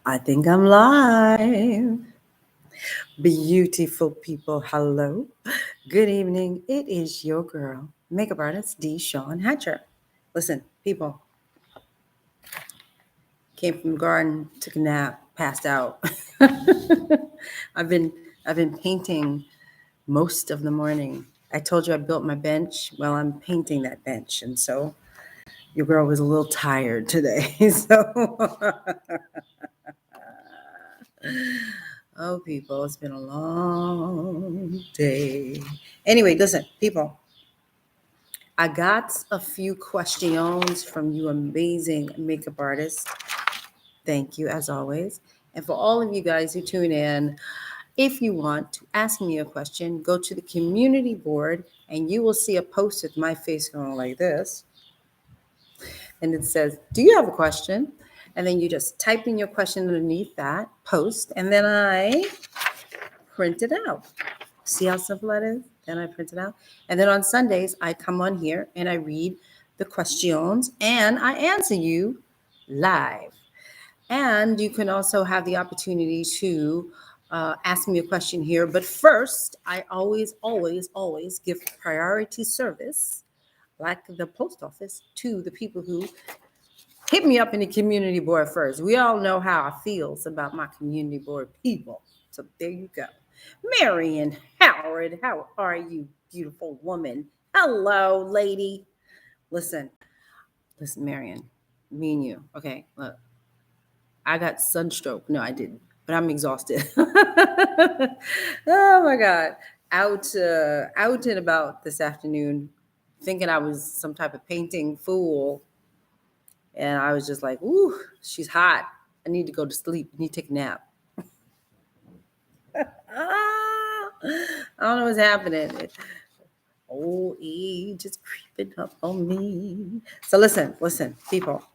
I think I'm live. Beautiful people, hello. Good evening. It is your girl, makeup artist DeShawn Hatcher. Listen, people, came from the garden, took a nap, passed out. I've been I've been painting most of the morning. I told you I built my bench. Well, I'm painting that bench, and so your girl was a little tired today. So oh, people, it's been a long day. Anyway, listen, people, I got a few questions from you amazing makeup artists. Thank you, as always. And for all of you guys who tune in, if you want to ask me a question, go to the community board and you will see a post with my face going like this. And it says, "Do you have a question?" And then you just type in your question underneath that post, and then I print it out. See how simple that is? Then I print it out. And then on Sundays, I come on here and I read the questions and I answer you live. And you can also have the opportunity to ask me a question here. But first, I always give priority service, like the post office, to the people who hit me up in the community board first. We all know how I feels about my community board people. So there you go. Marion Howard, how are you, beautiful woman? Hello, lady. Listen, Marion, me and you. Okay, look, I got sunstroke. No, I didn't, but I'm exhausted. Oh my God. Out and about this afternoon, thinking I was some type of painting fool. And I was just like, ooh, she's hot. I need to go to sleep. I need to take a nap. I don't know what's happening. Old age is creeping up on me. So listen, people.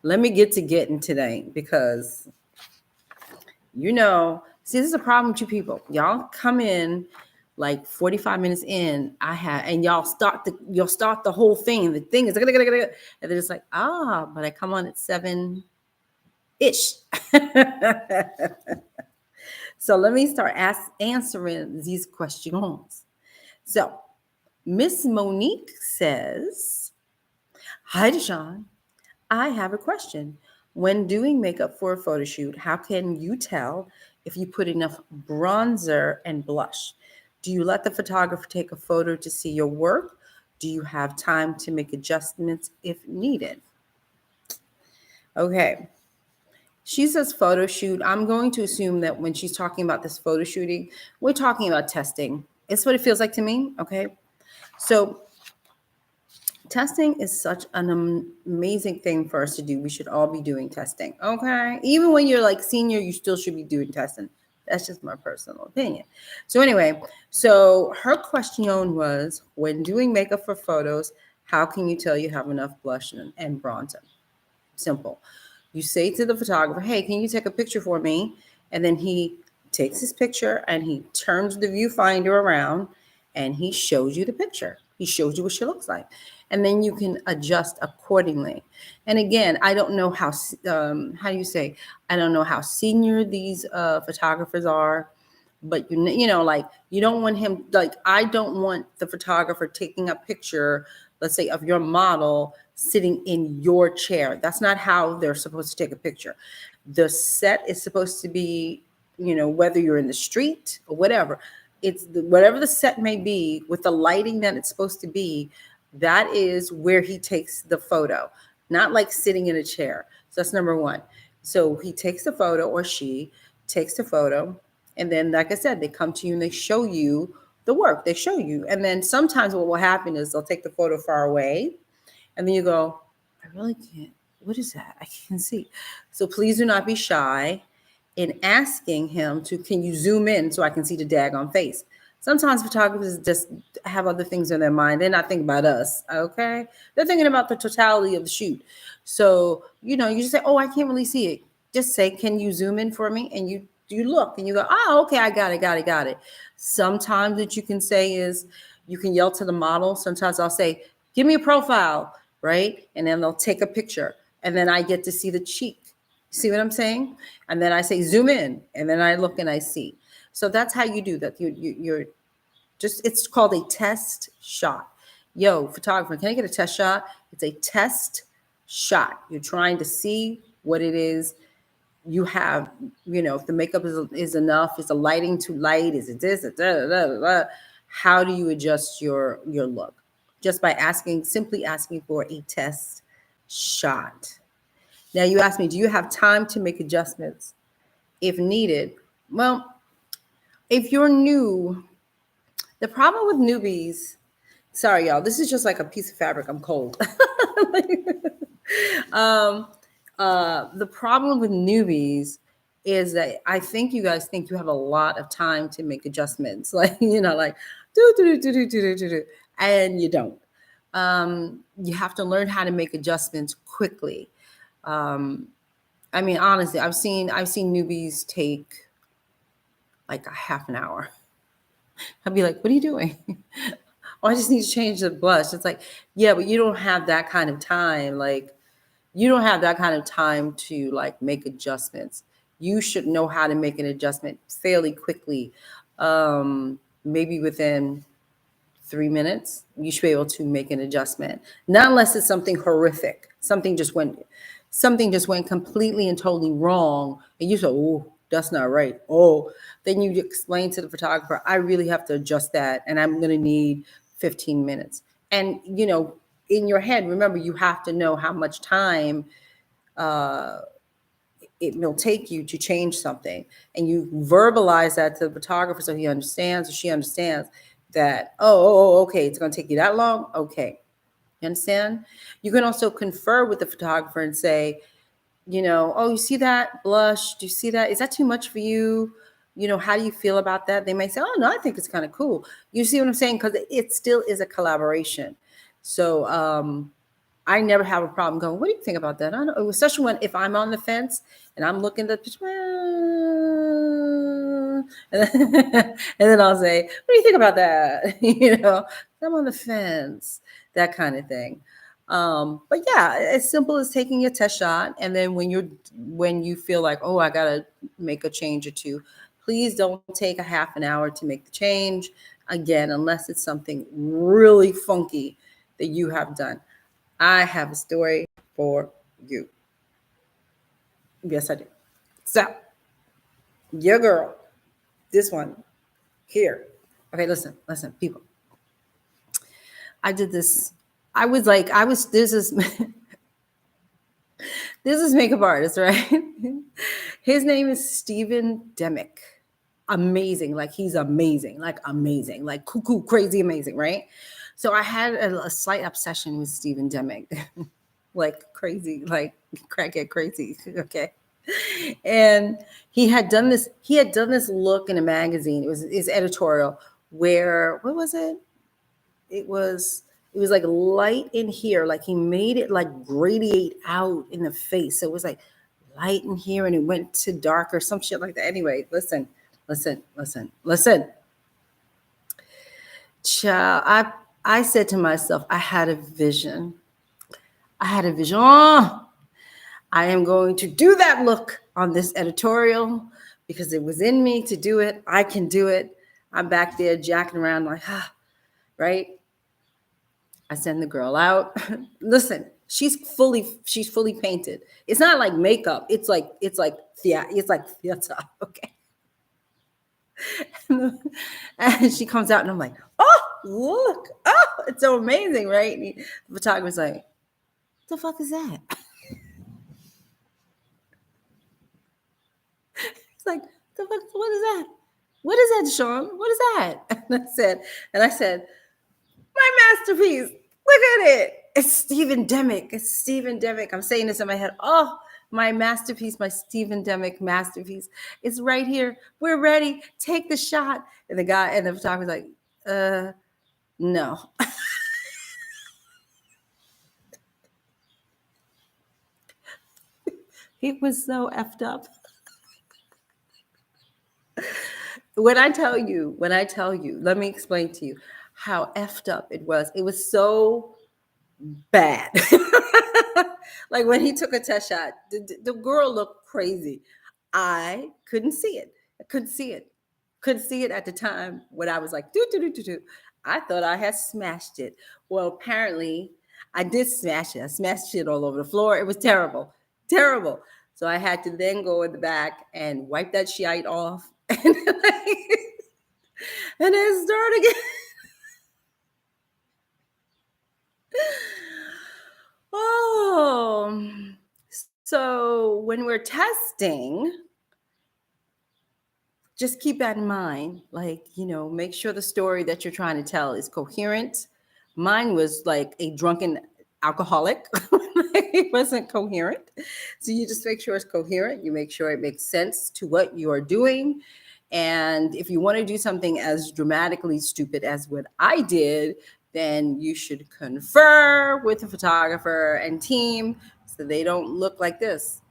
Let me get to getting today because see, this is a problem with you people. Y'all come in like 45 minutes in, and y'all start the whole thing. The thing is, and they're just like, but I come on at 7-ish. So let me start answering these questions. So Miss Monique says, "Hi, DeShawn. I have a question. When doing makeup for a photo shoot, how can you tell if you put enough bronzer and blush? Do you let the photographer take a photo to see your work? Do you have time to make adjustments if needed?" Okay. She says photo shoot. I'm going to assume that when she's talking about this photo shooting, we're talking about testing. It's what it feels like to me. Okay. So testing is such an amazing thing for us to do. We should all be doing testing. Okay. Even when you're like senior, you still should be doing testing. That's just my personal opinion. So anyway, so her question was, when doing makeup for photos, how can you tell you have enough blush and bronzer? Simple. You say to the photographer, "Hey, can you take a picture for me?" And then he takes his picture and he turns the viewfinder around and he shows you the picture. He shows you what she looks like. And then you can adjust accordingly. And again, I don't know how do you say? I don't know how senior these photographers are, but like you don't want him, like I don't want the photographer taking a picture, let's say, of your model sitting in your chair. That's not how they're supposed to take a picture. The set is supposed to be, whether you're in the street or whatever, whatever the set may be with the lighting that it's supposed to be, that is where he takes the photo, not like sitting in a chair. So that's number one. So he takes the photo, or she takes the photo, and then, like I said, they come to you and they show you the work. They show you. And then sometimes what will happen is they'll take the photo far away, and then you go, "I really can't. What is that? I can't see." So please do not be shy in asking him can you zoom in so I can see the daggone face? Sometimes photographers just have other things in their mind. They're not thinking about us, okay? They're thinking about the totality of the shoot. So, you just say, "Oh, I can't really see it." Just say, "Can you zoom in for me?" And you look and you go, "Oh, okay, I got it. Sometimes what you can say is you can yell to the model. Sometimes I'll say, "Give me a profile," right? And then they'll take a picture. And then I get to see the cheek. See what I'm saying? And then I say zoom in, and then I look and I see. So that's how you do that. You're just, it's called a test shot. Yo, photographer, can I get a test shot? It's a test shot. You're trying to see what it is you have, if the makeup is enough, is the lighting too light, is it this, how do you adjust your look? Just by simply asking for a test shot. Now you ask me, do you have time to make adjustments if needed? Well, if you're new, the problem with newbies, sorry y'all, this is just like a piece of fabric, I'm cold. The problem with newbies is that I think you guys think you have a lot of time to make adjustments, like do, and you don't. You have to learn how to make adjustments quickly. I mean, honestly, I've seen newbies take like a half an hour. I'd be like, what are you doing? Oh, I just need to change the blush. It's like, yeah, but you don't have that kind of time. Like, you don't have that kind of time to like make adjustments. You should know how to make an adjustment fairly quickly. Maybe within 3 minutes, you should be able to make an adjustment. Not unless it's something horrific. Something just went completely and totally wrong. And you say, oh, that's not right. Oh, then you explain to the photographer, I really have to adjust that. And I'm going to need 15 minutes. And, in your head, remember, you have to know how much time it will take you to change something. And you verbalize that to the photographer so he understands or she understands that, okay, it's going to take you that long? Okay. You understand? You can also confer with the photographer and say, oh, you see that blush? Do you see that? Is that too much for you? How do you feel about that? They may say, oh, no, I think it's kind of cool. You see what I'm saying? Because it still is a collaboration. So I never have a problem going, what do you think about that? I don't know, especially if I'm on the fence and I'm looking at the picture, and then I'll say, what do you think about that? I'm on the fence, that kind of thing. But yeah, as simple as taking a test shot. And then when you feel like, oh, I got to make a change or two, please don't take a half an hour to make the change. Again, unless it's something really funky that you have done. I have a story for you. Yes, I do. So, your girl, this one here. Okay, listen, people. I did this. This is makeup artist, right? His name is Stephen Demick. Amazing. Like, he's amazing. Like, cuckoo, crazy amazing, right? So I had a slight obsession with Stephen Demick. Like crazy, like crackhead crazy. Okay. And he had done this look in a magazine. It was his editorial where, what was it? It was like light in here. Like he made it like radiate out in the face. So it was like light in here and it went to dark or some shit like that. Anyway, listen. Child, I said to myself, I had a vision. Oh, I am going to do that look on this editorial because it was in me to do it. I can do it. I'm back there jacking around like, right? I send the girl out. Listen, she's fully painted. It's not like makeup. It's like theater. Okay. And she comes out and I'm like, oh, look. Oh, it's so amazing, right? And the photographer's like, what the fuck is that? It's like, the fuck, what is that? What is that, DeShawn? What is that? And I said, my masterpiece. Look at it. It's Stephen Demick. I'm saying this in my head. Oh, my masterpiece, my Stephen Demick masterpiece. It's right here. We're ready. Take the shot. And the photographer's like, no. It was so effed up. When I tell you, let me explain to you how effed up it was. It was so bad. Like when he took a test shot, the girl looked crazy. I couldn't see it. I couldn't see it. Couldn't see it at the time when I was like, do, do, do, do, do. I thought I had smashed it. Well, apparently I did smash it. I smashed it all over the floor. It was terrible, terrible. So I had to then go in the back and wipe that shite off and, and then start again. Oh, so when we're testing, just keep that in mind. Like, make sure the story that you're trying to tell is coherent. Mine was like a drunken alcoholic. It wasn't coherent. So you just make sure it's coherent. You make sure it makes sense to what you are doing. And if you want to do something as dramatically stupid as what I did, then you should confer with the photographer and team so they don't look like this.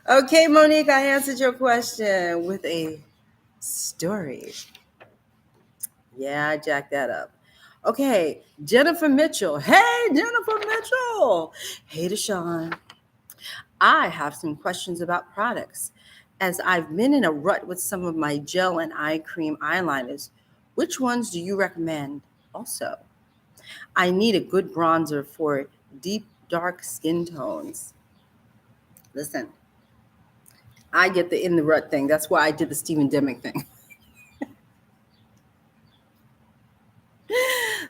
Okay, Monique, I answered your question with a story. Yeah, I jacked that up. Okay, Jennifer Mitchell. Hey, Jennifer Mitchell. Hey, DeShawn. I have some questions about products. As I've been in a rut with some of my gel and eye cream eyeliners, which ones do you recommend? Also, I need a good bronzer for deep, dark skin tones. Listen, I get the in the rut thing. That's why I did the Stephen Demick thing.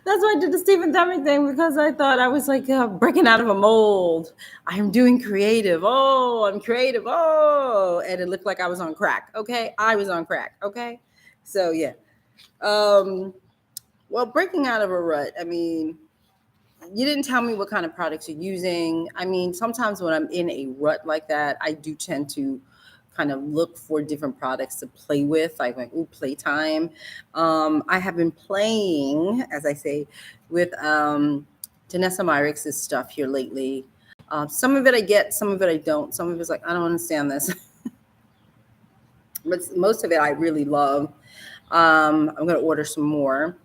That's why I did the Stephen Demick thing, because I thought I was like breaking out of a mold. I'm doing creative. Oh, I'm creative. Oh, and it looked like I was on crack. Okay, I was on crack. Okay, so yeah. Well, breaking out of a rut. I mean, you didn't tell me what kind of products you're using. I mean, sometimes when I'm in a rut like that, I do tend to kind of look for different products to play with, like playtime. I have been playing, as I say, with Danessa Myrix's stuff here lately. Some of it I get, some of it I don't. Some of it's like, I don't understand this. But most of it I really love. I'm going to order some more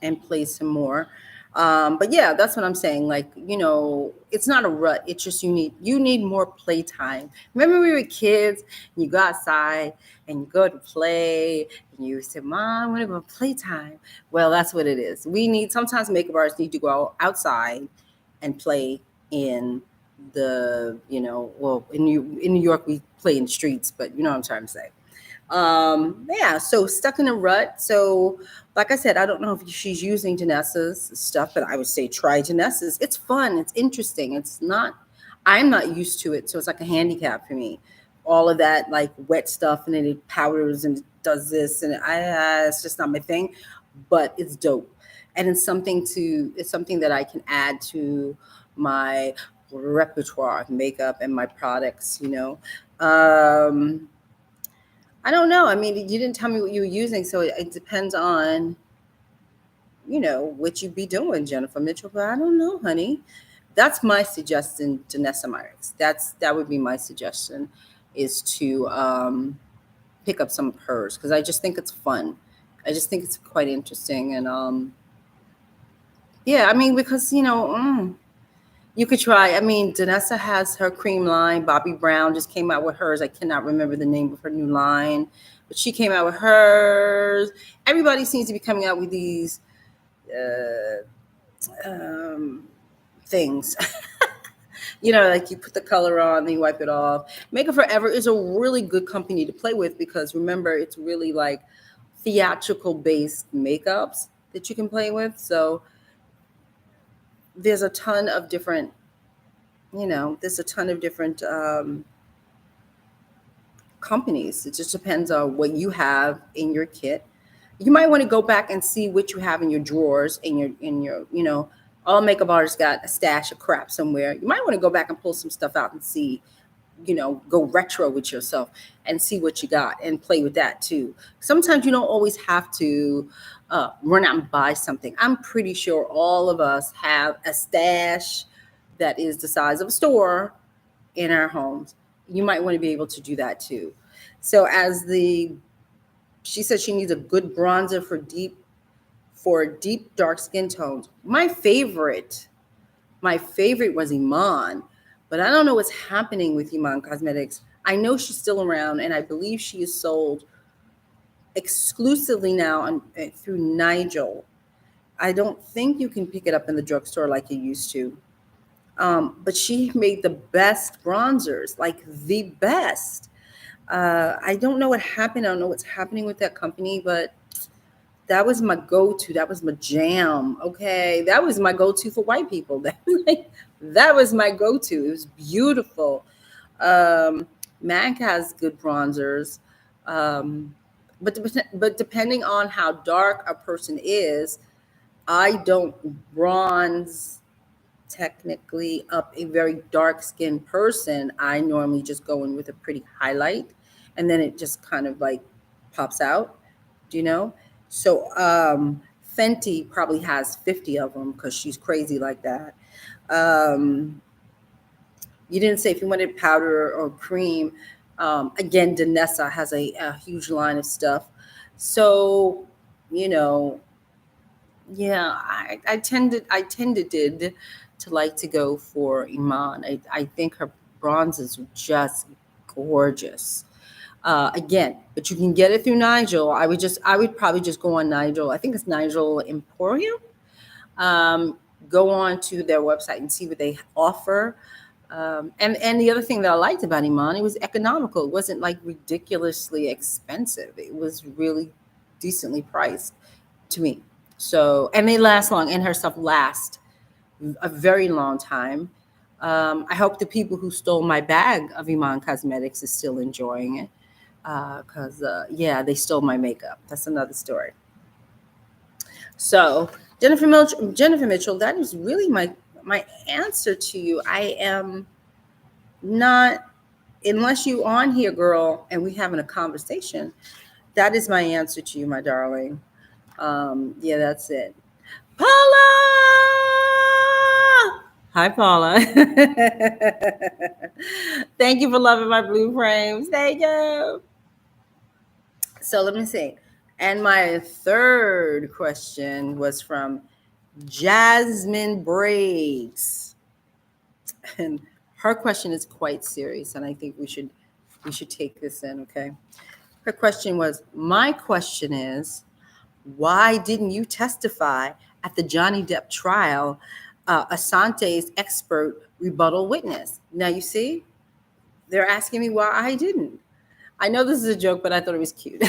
and play some more. But yeah, that's what I'm saying. Like, it's not a rut. It's just you need more playtime. Remember we were kids and you go outside and you go to play and you say, Mom, I want to go playtime. Well, that's what it is. Sometimes makeup artists need to go outside and play in the, well, in New York, we play in the streets, but you know what I'm trying to say. Yeah, so stuck in a rut. So like I said, I don't know if she's using Danessa's stuff, but I would say try Danessa's. It's fun. It's interesting. I'm not used to it. So it's like a handicap for me. All of that like wet stuff and then it powders and it does this and it's just not my thing, but it's dope. And it's something that I can add to my repertoire of makeup and my products, I don't know. I mean, you didn't tell me what you were using, so it depends on, what you'd be doing, Jennifer Mitchell. But I don't know, honey. That's my suggestion to Nessa Myrix. That would be my suggestion, is to pick up some of hers because I just think it's fun. I just think it's quite interesting, and yeah, I mean, because you could try. I mean, Danessa has her cream line. Bobbi Brown just came out with hers. I cannot remember the name of her new line, but she came out with hers. Everybody seems to be coming out with these things. Like you put the color on, then you wipe it off. Makeup Forever is a really good company to play with because remember, it's really like theatrical based makeups that you can play with. So there's a ton of different, companies. It just depends on what you have in your kit. You might want to go back and see what you have in your drawers, all makeup artists got a stash of crap somewhere. You might want to go back and pull some stuff out and see, go retro with yourself and see what you got and play with that too. Sometimes you don't always have to run out and buy something. I'm pretty sure all of us have a stash that is the size of a store in our homes. You might want to be able to do that too. So as the She said she needs a good bronzer for deep dark skin tones. My favorite was Iman, but I don't know what's happening with Iman Cosmetics. I know she's still around, and I believe she is sold exclusively now through Nigel. I don't think you can pick it up in the drugstore like you used to. But she made the best bronzers, like the best. I don't know what happened. I don't know what's happening with that company, but that was my go-to. That was my jam. Okay, that was my go-to for white people. That was my go-to. It was beautiful. Um, MAC has good bronzers, um, but depending on how dark a person is, I don't bronze technically up a very dark skinned person. I normally just go in with a pretty highlight, and then it just kind of like pops out, do you know? So Fenty probably has 50 of them because she's crazy like that. Um, you didn't say if you wanted powder or cream. Again, Danessa has a huge line of stuff. So, you know, yeah, I tended to like to go for Iman. I think her bronzes are just gorgeous. Again, but you can get it through Nigel. I would probably just go on Nigel. I think it's Nigel Emporium. Um, Go on to their website and see what they offer. And the other thing that I liked about Iman, it was economical. It wasn't like ridiculously expensive. It was really decently priced to me. So, and they last long, and her stuff lasts a very long time. I hope the people who stole my bag of Iman Cosmetics is still enjoying it. Because, yeah, they stole my makeup. That's another story. So, Jennifer Mitchell, that is really my answer to you. I am not, unless you on here, girl, and we having a conversation. That is my answer to you, my darling. Yeah, that's it. Paula! Hi, Paula. Thank you for loving my blue frames. Thank you. So let me see. And my third question was from Jasmine Braids. And her question is quite serious, and I think we should take this in, okay? Her question was, my question is, why didn't you testify at the Johnny Depp trial, Asante's expert rebuttal witness? Now you see, they're asking me why I didn't. I know this is a joke, but I thought it was cute.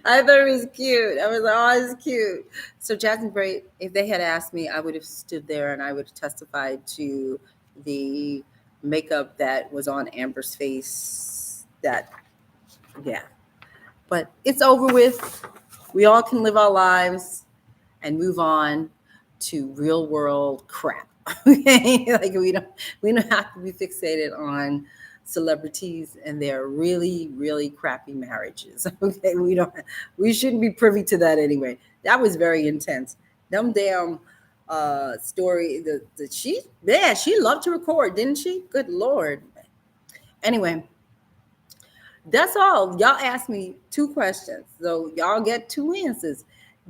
I thought it was cute. I was like, oh, it's cute. So Jasmine Bray, if they had asked me, I would have stood there and I would have testified to the makeup that was on Amber's face. That, yeah. But it's over with. We all can live our lives and move on to real world crap. Okay, like we don't have to be fixated on celebrities and their really really crappy marriages. Okay, we shouldn't be privy to that anyway. That was very intense. Them damn story. She loved to record, didn't she? Good Lord. Anyway, that's all. Y'all asked me two questions, so y'all get two answers.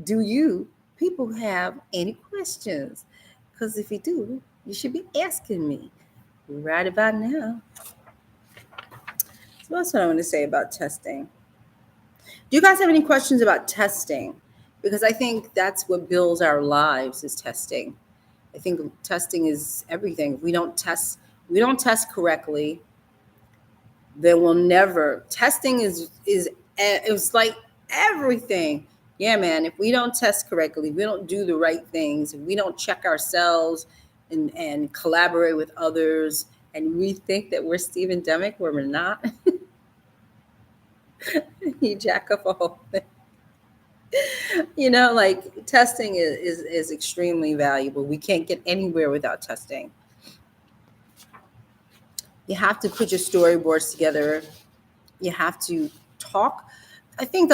Do you people have any questions? Because if you do, you should be asking me right about now. So that's what I want to say about testing. Do you guys have any questions about testing? Because I think that's what builds our lives is testing. I think testing is everything. If we don't test correctly, then we'll never. Testing is it was like everything. Yeah, man. If we don't test correctly, we don't do the right things, if we don't check ourselves and collaborate with others, and we think that we're Stephen Demick where we're not. You jack up a whole thing. Like testing is extremely valuable. We can't get anywhere without testing. You have to put your storyboards together. You have to talk. I think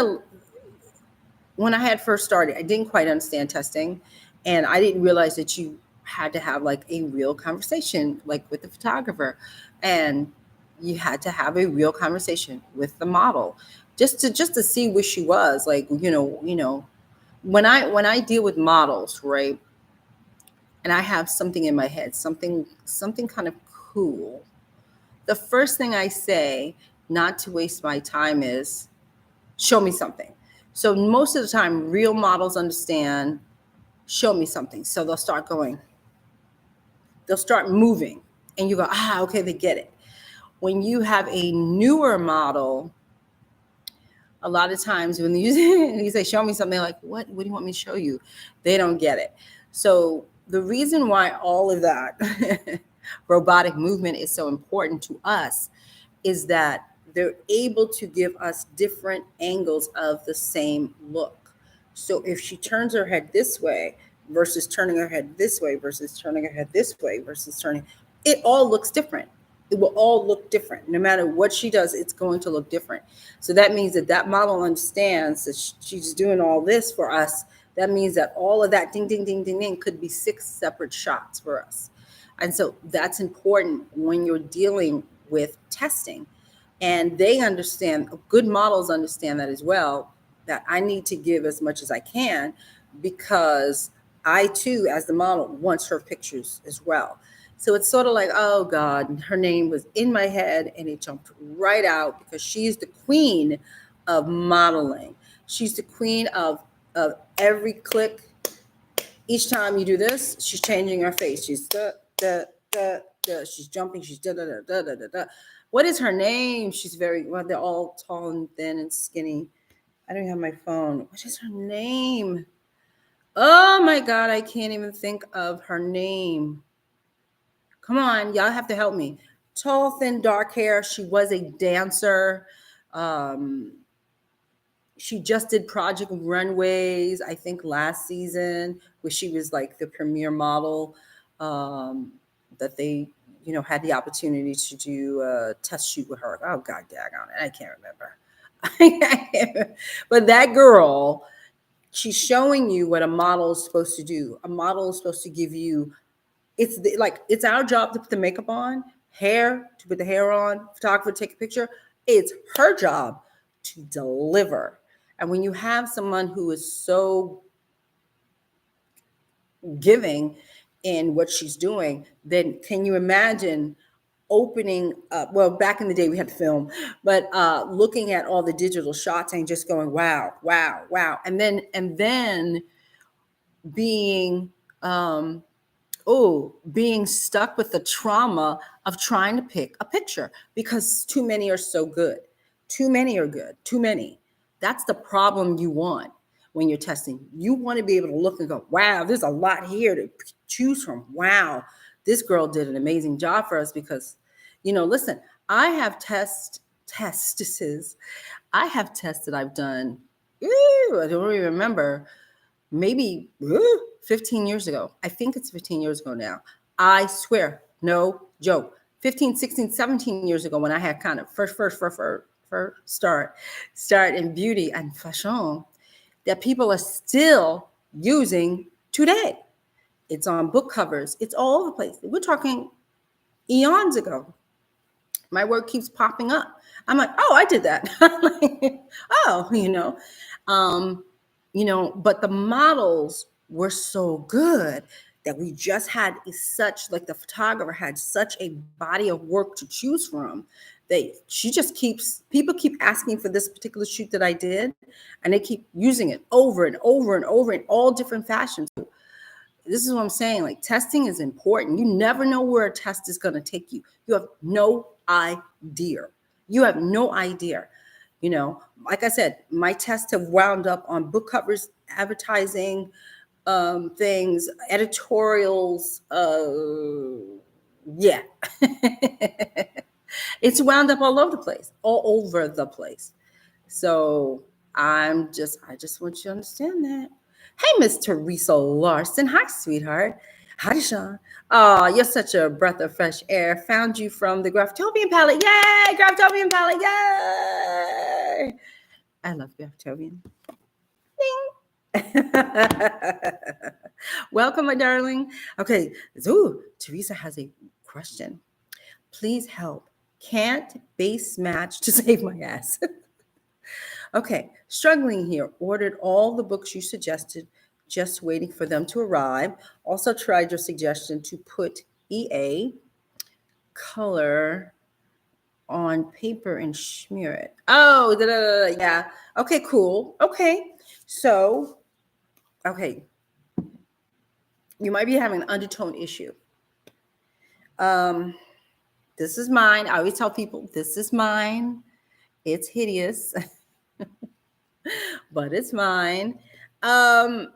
when I had first started, I didn't quite understand testing, and I didn't realize that you had to have like a real conversation, like with the photographer, and you had to have a real conversation with the model just to see where she was. Like, when I deal with models, right? And I have something in my head, something kind of cool. The first thing I say, not to waste my time, is show me something. So most of the time, real models understand, show me something. So they'll start moving, and you go, okay, they get it. When you have a newer model, a lot of times when you say, show me something, like, what do you want me to show you? They don't get it. So the reason why all of that robotic movement is so important to us is that they're able to give us different angles of the same look. So if she turns her head this way versus turning her head this way versus turning her head this way versus turning, it all looks different. It will all look different. No matter what she does, it's going to look different. So that means that model understands that she's doing all this for us. That means that all of that ding, ding, ding, ding, ding could be 6 separate shots for us. And so that's important when you're dealing with testing. And they understand, good models understand that as well, that I need to give as much as I can, because I too, as the model, want her pictures as well. So it's sort of like, oh God, her name was in my head and it jumped right out, because she's the queen of modeling. She's the queen of every click. Each time you do this, she's changing her face. She's she's jumping. She's da da da da da da. What is her name? She's they're all tall and thin and skinny. I don't have my phone. What is her name? Oh my God, I can't even think of her name. Come on, y'all have to help me. Tall, thin, dark hair. She was a dancer. She just did Project Runways, I think last season, where she was like the premier model, that they, had the opportunity to do a test shoot with her. Oh God, daggone it, I can't remember. But that girl, she's showing you what a model is supposed to do. A model is supposed to give you, it's our job to put the makeup on, to put the hair on, photographer to take a picture. It's her job to deliver. And when you have someone who is so giving in what she's doing, then can you imagine opening up? Well, back in the day we had to film, but looking at all the digital shots and just going, wow, wow, wow. And then being being stuck with the trauma of trying to pick a picture, because too many are so good. Too many are good. Too many. That's the problem you want when you're testing. You want to be able to look and go, wow, there's a lot here to choose from. Wow, this girl did an amazing job for us, because, listen, I have tests. I have tests that I've done. I don't even remember. Maybe 15 years ago. I think it's 15 years ago now. I swear, no joke. 15, 16, 17 years ago, when I had kind of first start in beauty and fashion, that people are still using today. It's on book covers. It's all over the place. We're talking eons ago. My work keeps popping up. I'm like, oh, I did that. But the models were so good that we just had the photographer had such a body of work to choose from. People keep asking for this particular shoot that I did, and they keep using it over and over and over in all different fashions. This is what I'm saying. Like, testing is important. You never know where a test is going to take you. You have no idea. Like I said, my tests have wound up on book covers, advertising, things, editorials. Yeah. It's wound up all over the place. So I just want you to understand that. Hey, Miss Teresa Larson. Hi, sweetheart. Hi, DeShawn. Oh, you're such a breath of fresh air. Found you from the Graftobian palette. Yay! Graftobian palette. Yay! I love Graftobian. Ding. Welcome, my darling. Okay. Teresa has a question. Please help Can't base match to save my ass. Okay, struggling here. Ordered all the books you suggested, just waiting for them to arrive. Also tried your suggestion to put EA color on paper and smear it. Oh, yeah. Okay, cool. Okay. So, okay. You might be having an undertone issue. This is mine. I always tell people, this is mine. It's hideous, but it's mine. Yes,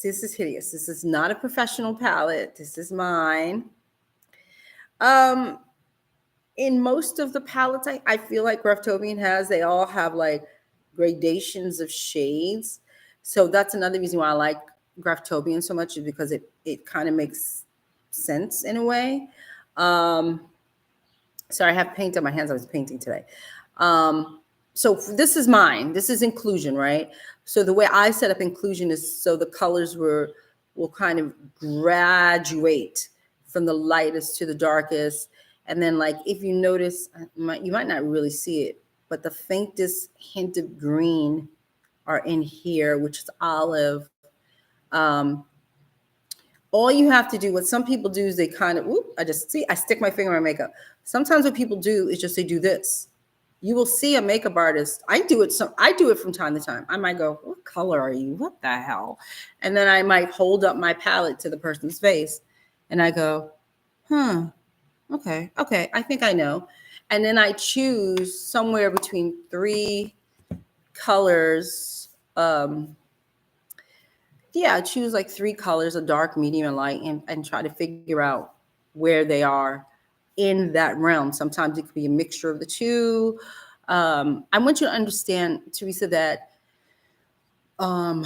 this is hideous. This is not a professional palette. This is mine. In most of the palettes I feel like Graftobian has, they all have like gradations of shades. So that's another reason why I like Graftobian so much, is because it kind of makes sense in a way. Sorry, I have paint on my hands. I was painting today. So this is mine. This is inclusion, right? So the way I set up inclusion is so the colors will kind of graduate from the lightest to the darkest. And then, like, if you notice, you might not really see it, but the faintest hint of green are in here, which is olive. All you have to do, what some people do is they kind of, I stick my finger in my makeup. Sometimes what people do is just they do this. You will see a makeup artist. I do it from time to time. I might go, what color are you? What the hell? And then I might hold up my palette to the person's face and I go, okay, I think I know. And then I choose somewhere between 3 colors. I choose like 3 colors, a dark, medium, and light, and try to figure out where they are in that realm. Sometimes it could be a mixture of the two. I want you to understand, Teresa, that I'm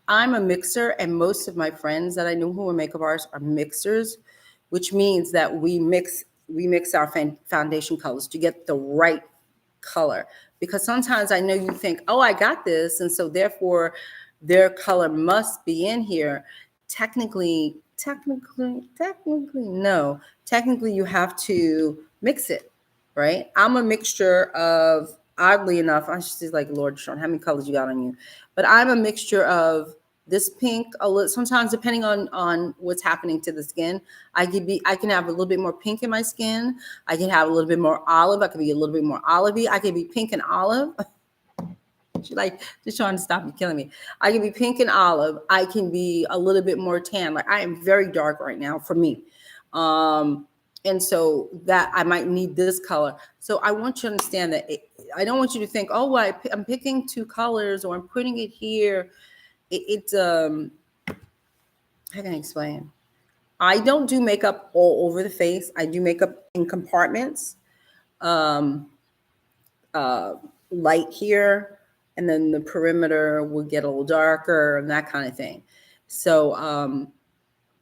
a mixer, and most of my friends that I know who are makeup artists are mixers, which means that we mix our foundation colors to get the right color. Because sometimes I know you think, oh, I got this, and so therefore their color must be in here. Technically, no. Technically, you have to mix it, right? I'm a mixture of, oddly enough, I should say, like, Lord, DeShawn, how many colors you got on you? But I'm a mixture of this pink, a little, sometimes depending on what's happening to the skin, I can have a little bit more pink in my skin. I can have a little bit more olive. I could be a little bit more olivey. I could be pink and olive. She's like, just trying to stop you killing me. I can be pink and olive. I can be a little bit more tan. Like, I am very dark right now for me. And so that I might need this color. So I want you to understand that I don't want you to think, oh, well, I'm picking 2 colors or I'm putting it here. How can I explain? I don't do makeup all over the face. I do makeup in compartments. Light here, and then the perimeter will get a little darker and that kind of thing. So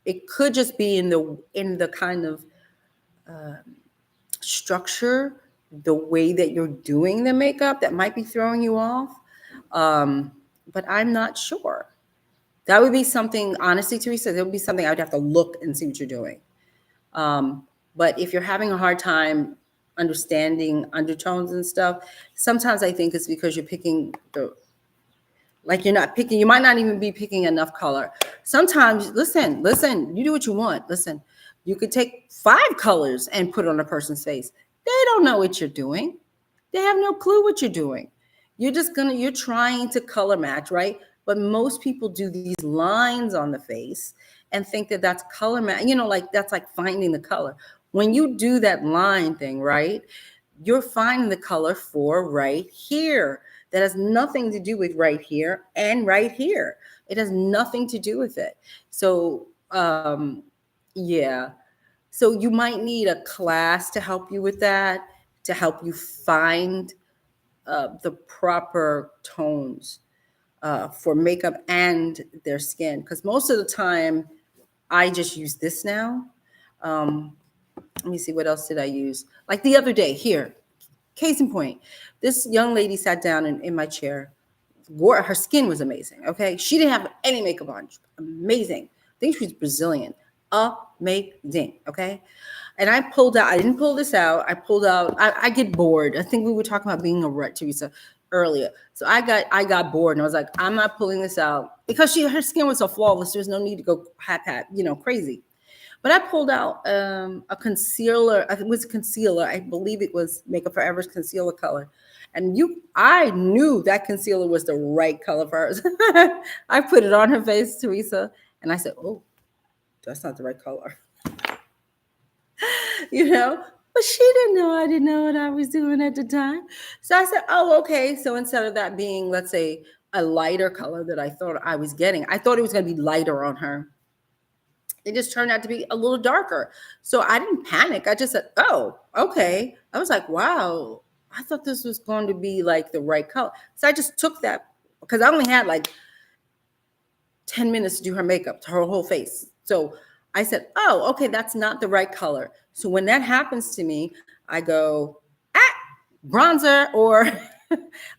it could just be in the kind of structure, the way that you're doing the makeup that might be throwing you off. But I'm not sure. That would be something, honestly, Teresa, that would be something I would have to look and see what you're doing. But if you're having a hard time understanding undertones and stuff, sometimes I think it's because you're picking you might not even be picking enough color. Sometimes, listen, you do what you want. Listen, you could take 5 colors and put it on a person's face. They don't know what you're doing. They have no clue what you're doing. You're trying to color match, right? But most people do these lines on the face and think that that's color match. Like, that's like finding the color. When you do that line thing, right, you're finding the color for right here. That has nothing to do with right here and right here. It has nothing to do with it. So, yeah. So you might need a class to help you with that, to help you find the proper tones for makeup and their skin. Because most of the time, I just use this now. Let me see, what else did I use? Like the other day, here, case in point, this young lady sat down in my chair. Her skin was amazing, okay? She didn't have any makeup on. Amazing. I think she was Brazilian. Amazing, okay? And I pulled out, I didn't pull this out. I pulled out, I get bored. I think we were talking about being a rut, Teresa, earlier. So I got bored and I was like, I'm not pulling this out because her skin was so flawless. There's no need to go crazy. But I pulled out a concealer. It was a concealer. I believe it was Makeup Forever's concealer color. And I knew that concealer was the right color for hers. I put it on her face, Teresa, and I said, oh, that's not the right color. But she didn't know I didn't know what I was doing at the time. So I said, oh, okay. So instead of that being, let's say, a lighter color that I thought I was getting, I thought it was going to be lighter on her. It just turned out to be a little darker. So I didn't panic. I just said, oh, okay. I was like, wow, I thought this was going to be like the right color. So I just took that because I only had like 10 minutes to do her makeup, to her whole face. So I said, oh, okay, that's not the right color. So when that happens to me, I go, bronzer or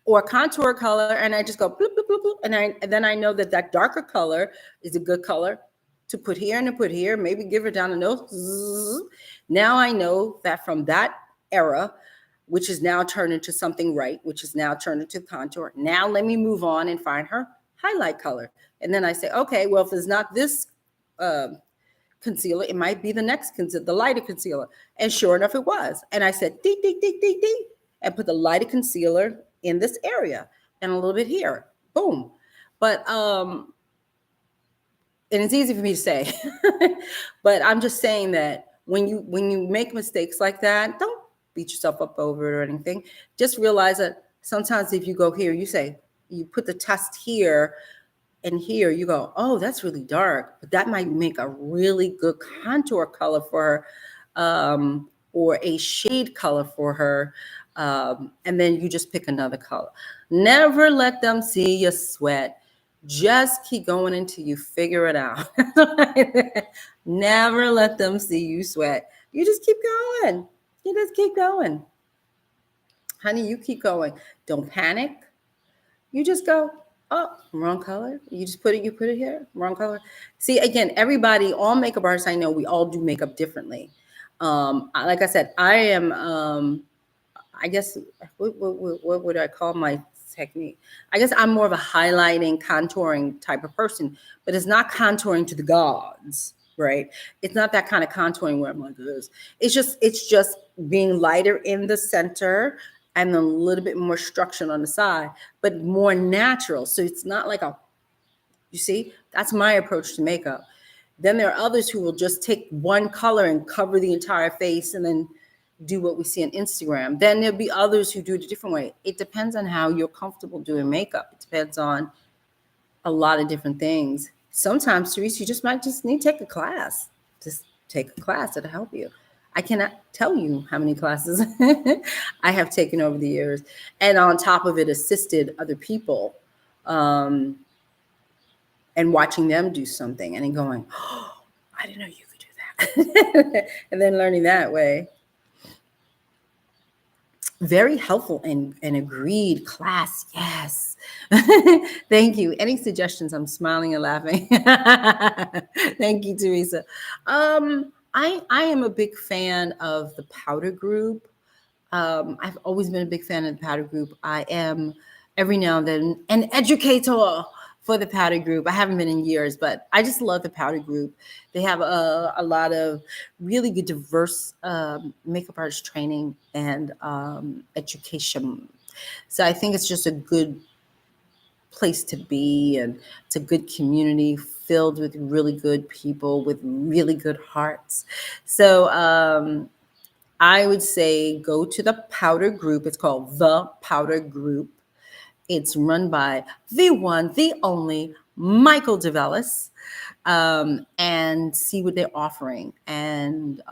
or contour color, and I just go bloop, bloop, bloop, bloop, and then I know that darker color is a good color to put here and to put here, maybe give her down the nose. Now I know that from that era, which is now turned into something right, which is now turned into contour. Now let me move on and find her highlight color. And then I say, okay, well, if it's not this concealer, it might be the next concealer, the lighter concealer. And sure enough, it was. And I said, dee, dee, dee, dee, dee, and put the lighter concealer in this area and a little bit here. Boom. But, and it's easy for me to say, but I'm just saying that when you make mistakes like that, don't beat yourself up over it or anything. Just realize that sometimes if you go here, you put the test here, and here you go, oh, that's really dark, but that might make a really good contour color for her, or a shade color for her. And then you just pick another color. Never let them see you sweat. Just keep going until you figure it out. Never let them see you sweat. You just keep going. You just keep going. Honey, you keep going. Don't panic. You just go, oh, wrong color. You put it here, wrong color. See, again, everybody, all makeup artists I know, we all do makeup differently. Like I said, I am, I guess, what would I call my technique? I guess I'm more of a highlighting, contouring type of person, but it's not contouring to the gods, right? It's not that kind of contouring where I'm like this. It's just being lighter in the center and a little bit more structured on the side, but more natural. So it's not like you see, that's my approach to makeup. Then there are others who will just take one color and cover the entire face and then do what we see on Instagram. Then there'll be others who do it a different way. It depends on how you're comfortable doing makeup. It depends on a lot of different things. Sometimes, Teresa, you might need to take a class. Just take a class that'll help you. I cannot tell you how many classes I have taken over the years. And on top of it, assisted other people and watching them do something and then going, oh, I didn't know you could do that. And then learning that way. Very helpful and agreed class. Yes. Thank you. Any suggestions? I'm smiling and laughing. Thank you, Teresa. I am a big fan of the powder group. I've always been a big fan of the powder group. I am every now and then an educator for the powder group. I haven't been in years, but I just love the powder group. They have a lot of really good, diverse makeup artist training and education. So I think it's just a good place to be, and it's a good community filled with really good people with really good hearts. So I would say go to the powder group. It's called The Powder Group. It's run by the one, the only Michael DeVellis, and see what they're offering. And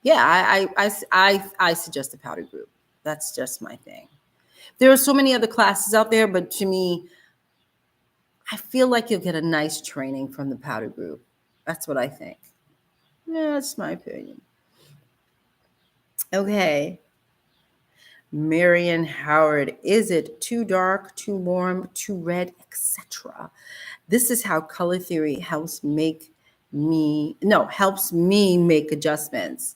yeah, I suggest the powder group. That's just my thing. There are so many other classes out there, but to me, I feel like you'll get a nice training from the powder group. That's what I think. Yeah, that's my opinion. Okay. Marion Howard, is it too dark, too warm, too red, etc.? This is how color theory helps make helps me make adjustments.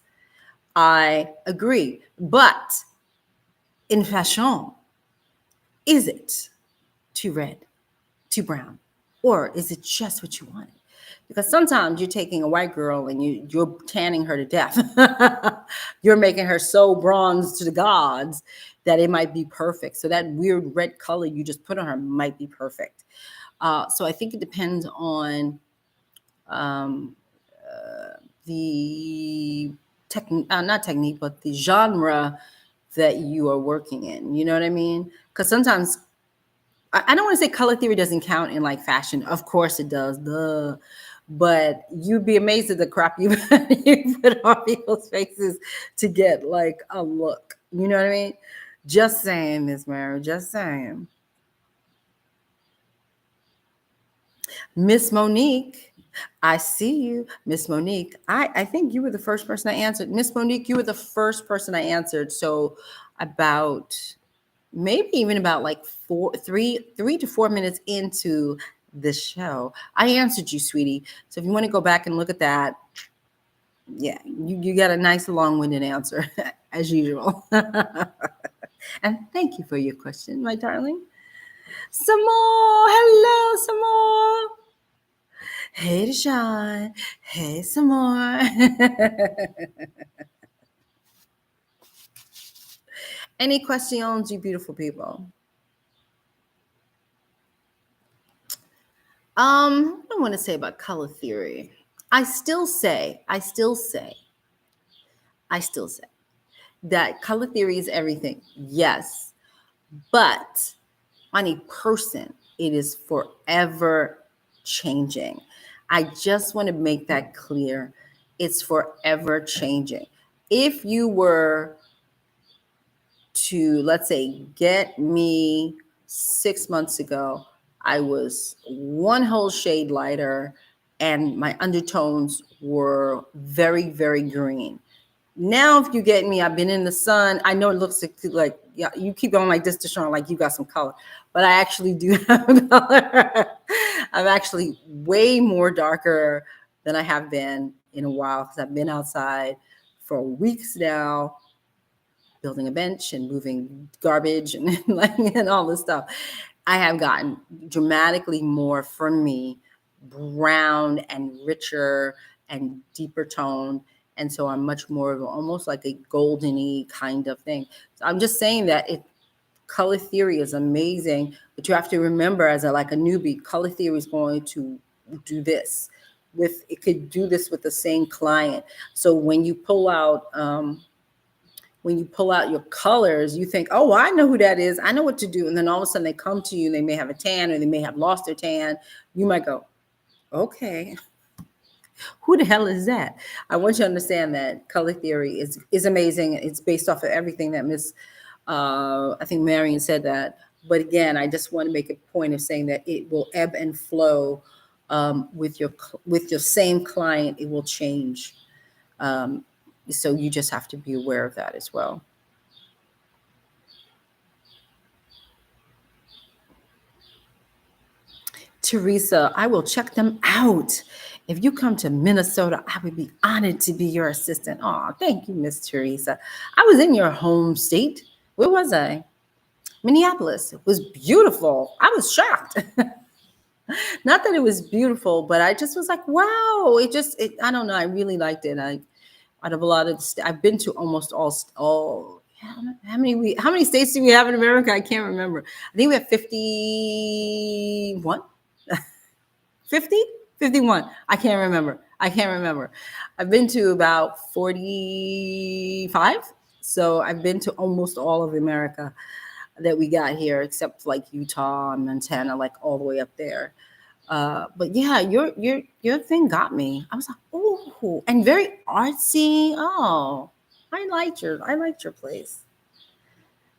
I agree. But in fashion, is it too red, too brown? Or is it just what you wanted? Because sometimes you're taking a white girl and you're tanning her to death. You're making her so bronze to the gods that it might be perfect. So that weird red color you just put on her might be perfect. So I think it depends on um, the not technique, but the genre that you are working in. You know what I mean? Because sometimes I don't want to say color theory doesn't count in like fashion. Of course it does. Duh. But you'd be amazed at the crap you put on people's faces to get like a look. You know what I mean? Just saying, Miss Mary. Just saying. Miss Monique, I see you. Miss Monique, I think you were the first person I answered. Miss Monique, you were the first person I answered. So about maybe even about like 3 to 4 minutes into the show, I answered you, sweetie. So if you want to go back and look at that, yeah, you got a nice long-winded answer as usual. And thank you for your question, my darling. Some more. Hello, some more. Hey, DeShawn. Hey, some more. Any questions, you beautiful people? I want to say about color theory. I still say that color theory is everything. Yes. But on a person, it is forever changing. I just want to make that clear. It's forever changing. If you were to, let's say, get me 6 months ago, I was one whole shade lighter and my undertones were very, very green. Now, if you get me, I've been in the sun. I know it looks like yeah, you keep going like this, DeShawn, like you got some color, but I actually do have color. I'm actually way more darker than I have been in a while because I've been outside for weeks now, building a bench and moving garbage and like and all this stuff. I have gotten dramatically more from me, brown and richer and deeper toned. And so I'm much more of almost like a goldeny kind of thing. So I'm just saying that color theory is amazing, but you have to remember as a newbie, color theory is going to do this it could do this with the same client. So when you pull out your colors, you think, oh, I know who that is. I know what to do. And then all of a sudden they come to you, they may have a tan or they may have lost their tan. You might go, okay, who the hell is that? I want you to understand that color theory is amazing. It's based off of everything that I think Marion said that. But again, I just want to make a point of saying that it will ebb and flow with your same client. It will change. So you just have to be aware of that as well. Teresa, I will check them out. If you come to Minnesota, I would be honored to be your assistant. Oh, thank you, Miss Teresa. I was in your home state. Where was I? Minneapolis. It was beautiful. I was shocked. Not that it was beautiful, but I just was like, wow. I don't know. I really liked it. Out of a lot of, I've been to almost all. How many states do we have in America? I can't remember. I think we have 51. 50? 51. I can't remember. I've been to about 45. So I've been to almost all of America that we got here, except like Utah and Montana, like all the way up there. But yeah, your thing got me. I was like, oh, and very artsy. Oh, I liked your place.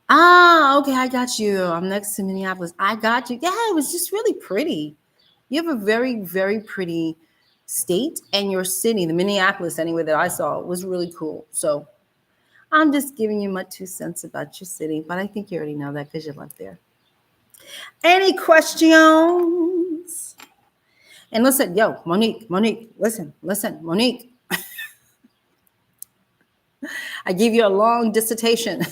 Ah, okay, I got you. I'm next to Minneapolis. I got you. Yeah, it was just really pretty. You have a very, very pretty state, and your city, the Minneapolis, anyway, that I saw, was really cool. So I'm just giving you my 2 cents about your city, but I think you already know that because you live there. Any questions? And listen, yo, Monique, listen, Monique. I gave you a long dissertation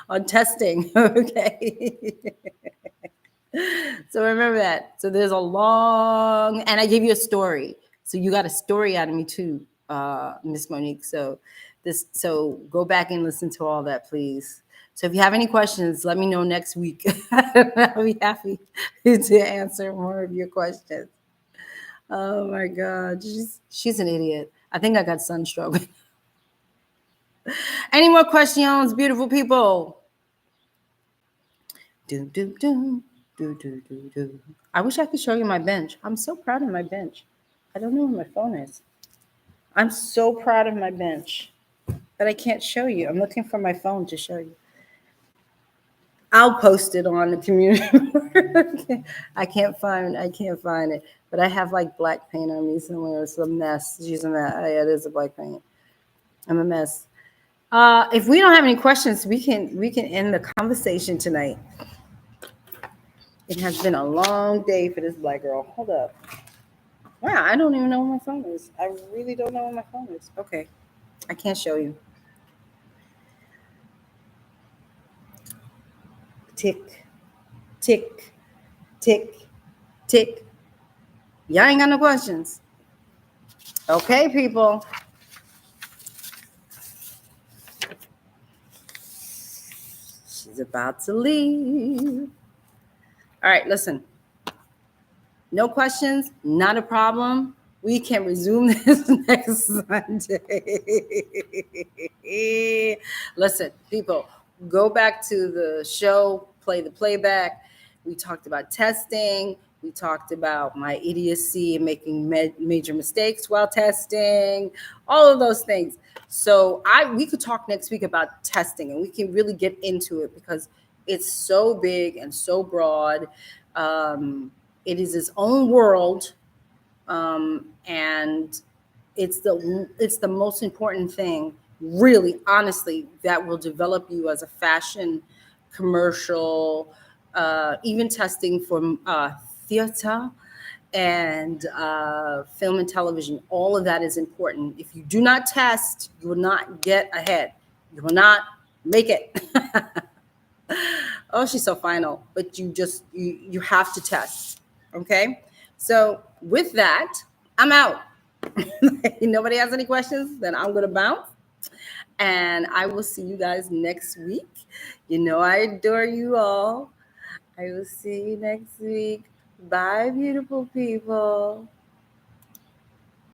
on testing. Okay. So remember that. So there's a long, and I gave you a story. So you got a story out of me too, Miss Monique. So go back and listen to all that, please. So if you have any questions, let me know next week. I'll be happy to answer more of your questions. Oh my God, she's an idiot. I think I got sunstroke. Any more questions, beautiful people? Do do do do do do do. I wish I could show you my bench. I'm so proud of my bench. I don't know where my phone is. I'm so proud of my bench, but I can't show you. I'm looking for my phone to show you. I'll post it on the community. I can't find it. But I have like black paint on me somewhere. It's a mess. She's a mess. Oh, yeah, it is a black paint. I'm a mess. If we don't have any questions, we can end the conversation tonight. It has been a long day for this black girl. Hold up. Wow, I don't even know where my phone is. I really don't know where my phone is. Okay. I can't show you. Tick, tick, tick, tick. Y'all ain't got no questions. Okay, people. She's about to leave. All right, listen. No questions, not a problem. We can resume this next Sunday. Listen, people, go back to the show, play the playback. We talked about testing. We talked about my idiocy and making major mistakes while testing, all of those things. So we could talk next week about testing, and we can really get into it because it's so big and so broad. It is its own world, and it's the most important thing, really, honestly, that will develop you as a fashion commercial, even testing for theater and film and television. All of that is important. If you do not test, you will not get ahead. You will not make it. Oh, she's so final. But you have to test. Okay? So with that, I'm out. Nobody has any questions? Then I'm going to bounce. And I will see you guys next week. You know I adore you all. I will see you next week. Bye, beautiful people.